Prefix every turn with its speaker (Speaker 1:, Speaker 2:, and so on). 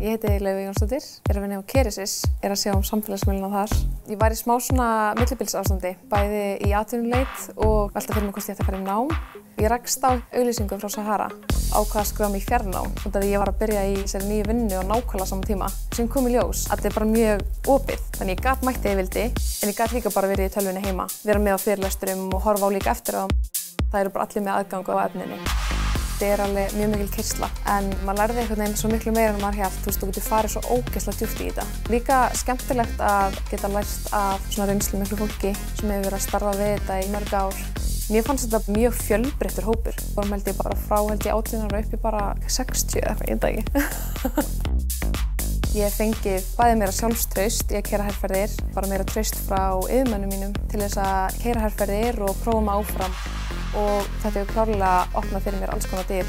Speaker 1: Ég heiti Laufey Jónsdóttir, er að vinna á Kerecis, er að sjá samfélagsmiðlana þar. Ég var í smá svona millibilsástandi, bæði í atvinnuleit og velta fyrir mig hvort ég ætti að fara í nám. Ég rakst á auglýsingu frá Sahara, ákvað að skráða mig í fjarnám, út af því ég var að byrja í þessari nýju vinnu á nákvæmlega sama tíma. Sem kom í ljós að þetta er bara mjög opið, þannig ég gat mætt ef ég vildi, en ég gat líka bara verið í tölvunni heima, vera með á fyrirlesturum og horfa á líka eftir á. Það eru bara allir með aðgang á efninu. Þetta er alveg mjög mikil keyrsla, en maður lærði einhvern veginn svo miklu meira en maður hélt. Þú getur farið svo ógeðslega djúpt í þetta. Líka skemmtilegt að geta lært af svona reynslu miklu fólki sem hefur verið að starfa við þetta í mörg ár. Mér fannst þetta mjög fjölbreyttur hópur. Vorum held ég bara frá 18 ára upp í bara 60 eða eitthvað, ég veit ekki. Ég hef fengið bæði meira sjálfstraust í að keyra herferðir, bara meira traust frá yfirmönnum mínum til þess að keyra herferðir og prófa mig áfram. Og þetta hefur klárlega opnað fyrir mér alls konar dyr.